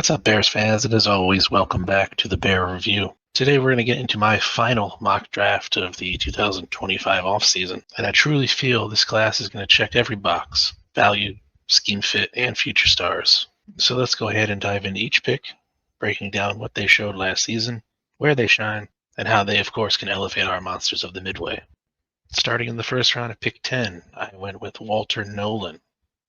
What's up, Bears fans? And as always, welcome back to the Bear Review. Today we're going to get into my final mock draft of the 2025 offseason, and I truly feel this class is going to check every box: value, scheme fit, and future stars. So let's go ahead and dive into each pick, breaking down what they showed last season, where they shine, and how they, of course, can elevate our monsters of the Midway. Starting in the first round at pick 10, I went with Walter Nolan,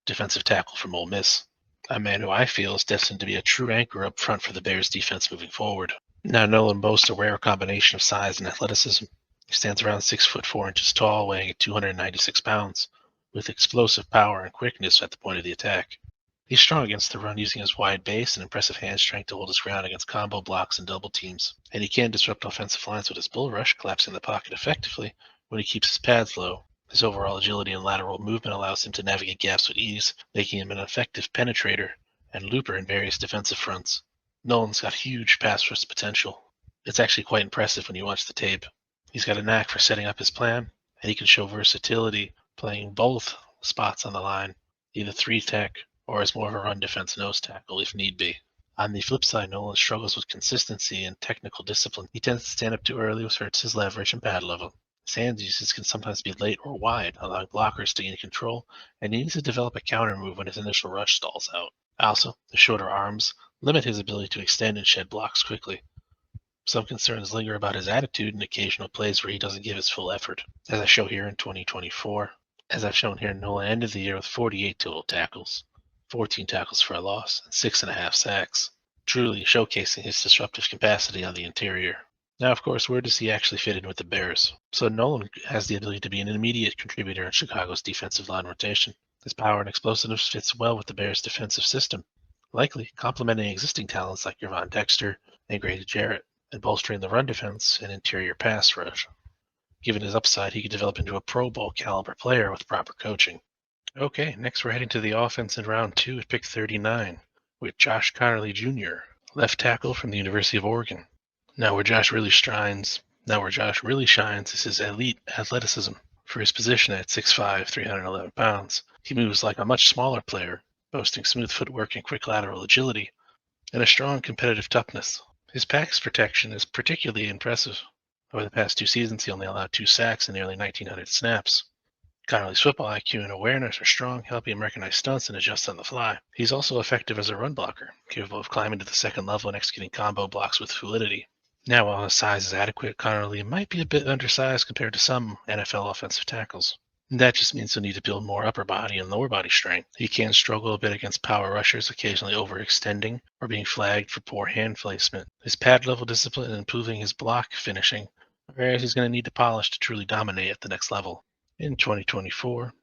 defensive tackle from Ole Miss. A man who I feel is destined to be a true anchor up front for the Bears defense moving forward. Now, Nolan boasts a rare combination of size and athleticism. He stands around 6'4" tall, weighing 296 pounds, with explosive power and quickness at the point of the attack. He's strong against the run, using his wide base and impressive hand strength to hold his ground against combo blocks and double teams. And he can disrupt offensive lines with his bull rush, collapsing the pocket effectively when he keeps his pads low. His overall agility and lateral movement allows him to navigate gaps with ease, making him an effective penetrator and looper in various defensive fronts. Nolan's got huge pass rush potential. It's actually quite impressive when you watch the tape. He's got a knack for setting up his plan, and he can show versatility playing both spots on the line, either 3-tech or as more of a run defense nose tackle if need be. On the flip side, Nolan struggles with consistency and technical discipline. He tends to stand up too early, which hurts his leverage and pad level. His hand uses can sometimes be late or wide, allowing blockers to gain control, and he needs to develop a counter move when his initial rush stalls out. Also, the shorter arms limit his ability to extend and shed blocks quickly. Some concerns linger about his attitude and occasional plays where he doesn't give his full effort, as I show here in 2024. As I've shown here, Nolan ended the year with 48 total tackles, 14 tackles for a loss, and 6.5 sacks, truly showcasing his disruptive capacity on the interior. Now, of course, where does he actually fit in with the Bears? So Nolan has the ability to be an immediate contributor in Chicago's defensive line rotation. His power and explosiveness fits well with the Bears' defensive system, likely complementing existing talents like Gervon Dexter and Grady Jarrett, and bolstering the run defense and interior pass rush. Given his upside, he could develop into a Pro Bowl caliber player with proper coaching. Okay, next we're heading to the offense in round 2 at pick 39 with Josh Connerly Jr., left tackle from the University of Oregon. Now where Josh really shines is his elite athleticism. For his position at 6'5", 311 pounds, he moves like a much smaller player, boasting smooth footwork and quick lateral agility, and a strong competitive toughness. His pass protection is particularly impressive. Over the past 2 seasons, he only allowed 2 sacks in nearly 1,900 snaps. Connerly's football IQ and awareness are strong, helping him recognize stunts and adjust on the fly. He's also effective as a run blocker, capable of climbing to the second level and executing combo blocks with fluidity. Now, while his size is adequate, Connerly might be a bit undersized compared to some NFL offensive tackles. That just means he'll need to build more upper body and lower body strength. He can struggle a bit against power rushers, occasionally overextending or being flagged for poor hand placement. His pad level discipline and improving his block finishing are areas he's going to need to polish to truly dominate at the next level. In 2024,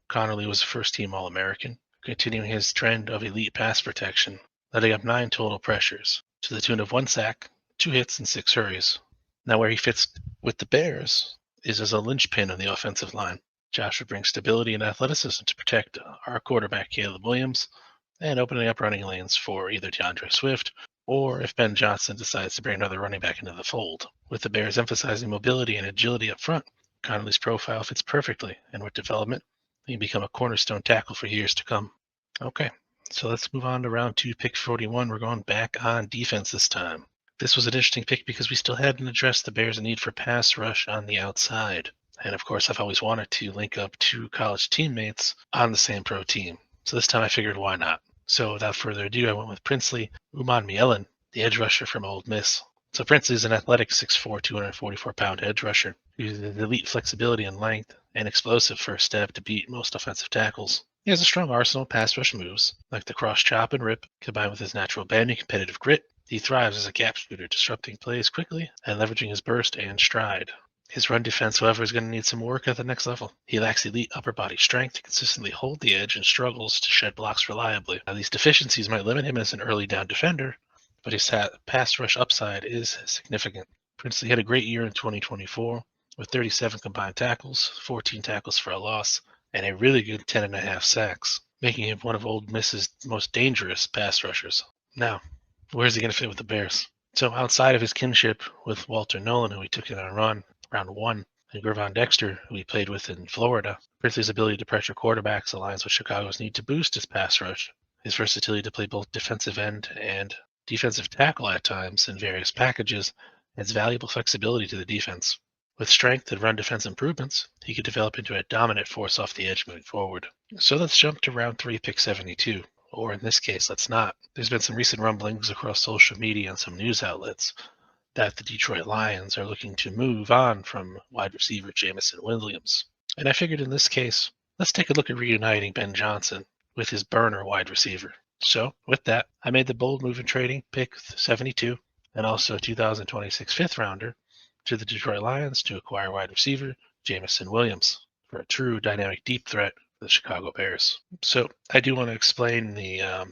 Connerly was a first-team All-American, continuing his trend of elite pass protection, letting up 9 total pressures, to the tune of 1 sack, 2 hits, and 6 hurries. Now where he fits with the Bears is as a linchpin on the offensive line. Josh would bring stability and athleticism to protect our quarterback Caleb Williams, and opening up running lanes for either DeAndre Swift or if Ben Johnson decides to bring another running back into the fold. With the Bears emphasizing mobility and agility up front, Connerly's profile fits perfectly, and with development, he can become a cornerstone tackle for years to come. Okay, so let's move on to round 2, pick 41. We're going back on defense this time. This was an interesting pick because we still hadn't addressed the Bears' need for pass rush on the outside. And of course, I've always wanted to link up 2 college teammates on the same pro team. So this time I figured, why not? So without further ado, I went with Princely Umanmielen, the edge rusher from Ole Miss. So Princely is an athletic 6'4", 244-pound edge rusher who uses elite flexibility and length and explosive first step to beat most offensive tackles. He has a strong arsenal of pass rush moves, like the cross chop and rip, combined with his natural bend and competitive grit. He thrives as a gap shooter, disrupting plays quickly and leveraging his burst and stride. His run defense, however, is going to need some work at the next level. He lacks elite upper body strength to consistently hold the edge and struggles to shed blocks reliably. Now, these deficiencies might limit him as an early down defender, but his pass rush upside is significant. Princely had a great year in 2024 with 37 combined tackles, 14 tackles for a loss, and a really good 10.5 sacks, making him one of Ole Miss's most dangerous pass rushers. Now, where's he going to fit with the Bears? So outside of his kinship with Walter Nolan, who he took in on round 1, and Gervon Dexter, who he played with in Florida, Princely's ability to pressure quarterbacks aligns with Chicago's need to boost his pass rush His versatility to play both defensive end and defensive tackle at times in various packages adds valuable flexibility to the defense. With strength and run defense improvements, he could develop into a dominant force off the edge moving forward. So let's jump to round 3, pick 72. Or in this case, let's not. There's been some recent rumblings across social media and some news outlets that the Detroit Lions are looking to move on from wide receiver Jamison Williams. And I figured in this case, let's take a look at reuniting Ben Johnson with his burner wide receiver. So, with that, I made the bold move in trading pick 72 and also a 2026 fifth rounder to the Detroit Lions to acquire wide receiver Jamison Williams for a true dynamic deep threat for the Chicago Bears. So, I do want to explain the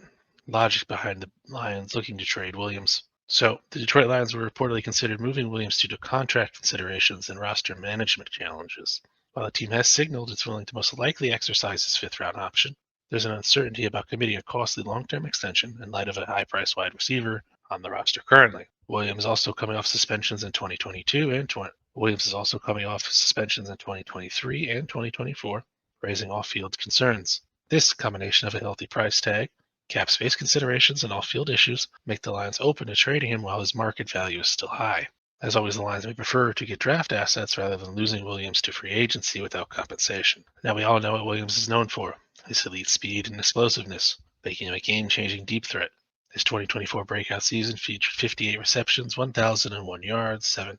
logic behind the Lions looking to trade Williams. So, the Detroit Lions were reportedly considered moving Williams due to contract considerations and roster management challenges. While the team has signaled it's willing to most likely exercise its fifth round option, there's an uncertainty about committing a costly long-term extension in light of a high-priced wide receiver on the roster currently. Williams is also coming off suspensions in 2022 and Williams is also coming off suspensions in 2023 and 2024, raising off-field concerns. This combination of a healthy price tag, cap space considerations, and off-field issues make the Lions open to trading him while his market value is still high. As always, the Lions may prefer to get draft assets rather than losing Williams to free agency without compensation. Now, we all know what Williams is known for, his elite speed and explosiveness, making him a game-changing deep threat. His 2024 breakout season featured 58 receptions, 1,001 yards, 7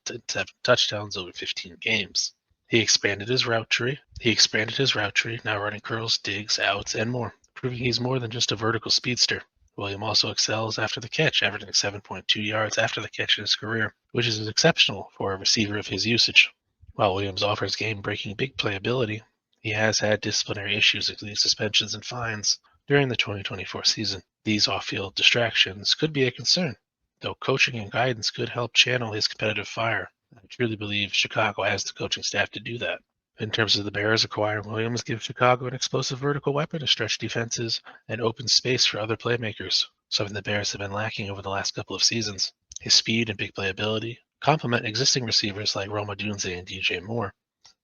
touchdowns over 15 games. He expanded his route tree, now running curls, digs, outs, and more, proving he's more than just a vertical speedster. Williams also excels after the catch, averaging 7.2 yards after the catch in his career, which is exceptional for a receiver of his usage. While Williams offers game-breaking big play ability, he has had disciplinary issues, including suspensions and fines, during the 2024 season. These off-field distractions could be a concern, though coaching and guidance could help channel his competitive fire. I truly believe Chicago has the coaching staff to do that. In terms of the Bears, acquiring Williams gives Chicago an explosive vertical weapon to stretch defenses and open space for other playmakers, something the Bears have been lacking over the last couple of seasons. His speed and big playability complement existing receivers like Roma Dunze and DJ Moore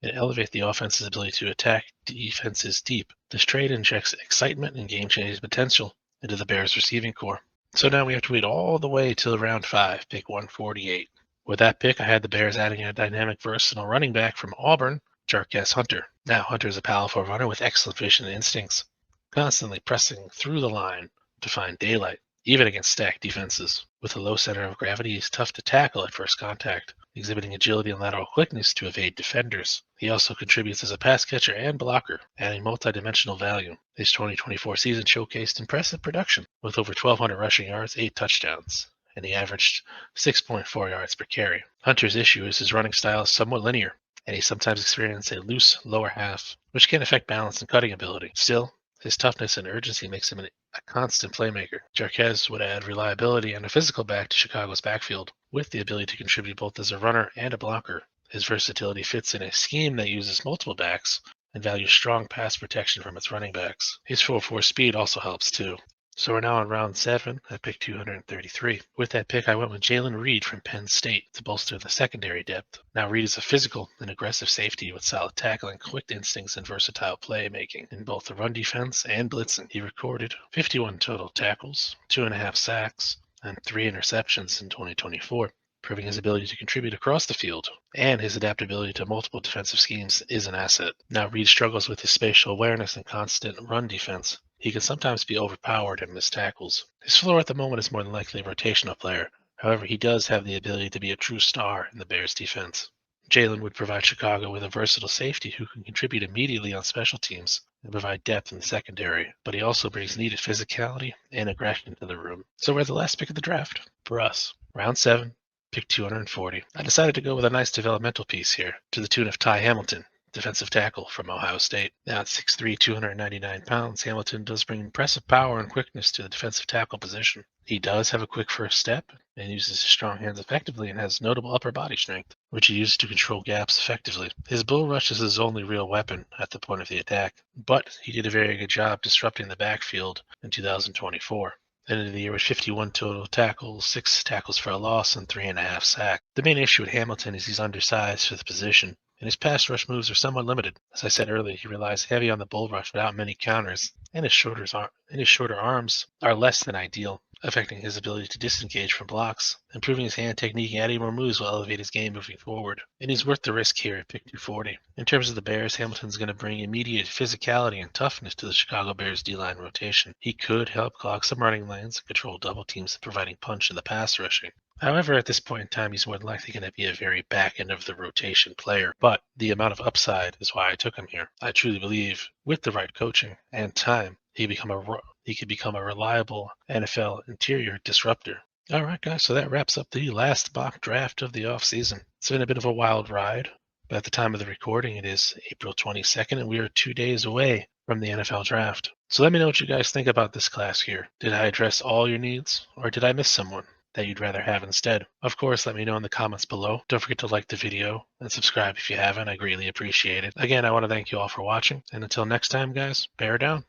and elevate the offense's ability to attack defenses deep. This trade injects excitement and game-changing potential into the Bears' receiving core. So now we have to wait all the way till round 5, pick 148. With that pick, I had the Bears adding a dynamic, versatile running back from Auburn, Jarquez Hunter. Now, Hunter is a powerful runner with excellent vision and instincts, constantly pressing through the line to find daylight, even against stacked defenses. With a low center of gravity, he's tough to tackle at first contact, exhibiting agility and lateral quickness to evade defenders. He also contributes as a pass catcher and blocker, adding multi-dimensional value. His 2024 season showcased impressive production, with over 1,200 rushing yards, 8 touchdowns, and he averaged 6.4 yards per carry. Hunter's issue is his running style is somewhat linear, and he sometimes experiences a loose lower half, which can affect balance and cutting ability. Still, his toughness and urgency makes him a constant playmaker. Jarquez would add reliability and a physical back to Chicago's backfield, with the ability to contribute both as a runner and a blocker. His versatility fits in a scheme that uses multiple backs and values strong pass protection from its running backs. His 4.4 speed also helps too. So we're now on round 7 at pick 233. With that pick, I went with Jalen Reed from Penn State to bolster the secondary depth. Now Reed is a physical and aggressive safety with solid tackling, quick instincts, and versatile playmaking in both the run defense and blitzing. He recorded 51 total tackles, 2.5 sacks, and 3 interceptions in 2024. Proving his ability to contribute across the field, and his adaptability to multiple defensive schemes is an asset. Now Reed struggles with his spatial awareness and constant run defense. He can sometimes be overpowered and miss tackles. His floor at the moment is more than likely a rotational player. However, he does have the ability to be a true star in the Bears' defense. Jalen would provide Chicago with a versatile safety who can contribute immediately on special teams and provide depth in the secondary, but he also brings needed physicality and aggression to the room. So we're the last pick of the draft for us. Round 7. Pick 240. I decided to go with a nice developmental piece here, to the tune of Ty Hamilton, defensive tackle from Ohio State. Now at 6'3", 299 pounds, Hamilton does bring impressive power and quickness to the defensive tackle position. He does have a quick first step and uses his strong hands effectively and has notable upper body strength, which he uses to control gaps effectively. His bull rush is his only real weapon at the point of the attack, but he did a very good job disrupting the backfield in 2024. Ended the year with 51 total tackles, 6 tackles for a loss, and 3.5 sacks. The main issue with Hamilton is he's undersized for the position and his pass rush moves are somewhat limited. As I said earlier, he relies heavy on the bull rush without many counters, and his shorter arms are less than ideal, affecting his ability to disengage from blocks. Improving his hand technique and adding more moves will elevate his game moving forward, and he's worth the risk here at pick 240. In terms of the Bears, Hamilton's going to bring immediate physicality and toughness to the Chicago Bears D-line rotation. He could help clog some running lanes and control double teams, providing punch in the pass rushing. However, at this point in time, he's more than likely going to be a very back end of the rotation player, but the amount of upside is why I took him here. I truly believe with the right coaching and time, he could become a reliable NFL interior disruptor. All right, guys, so that wraps up the last mock draft of the offseason. It's been a bit of a wild ride, but at the time of the recording, it is April 22nd, and we are 2 days away from the NFL draft. So let me know what you guys think about this class here. Did I address all your needs, or did I miss someone that you'd rather have instead? Of course, let me know in the comments below. Don't forget to like the video and subscribe if you haven't. I greatly appreciate it. Again, I want to thank you all for watching, and until next time, guys, bear down.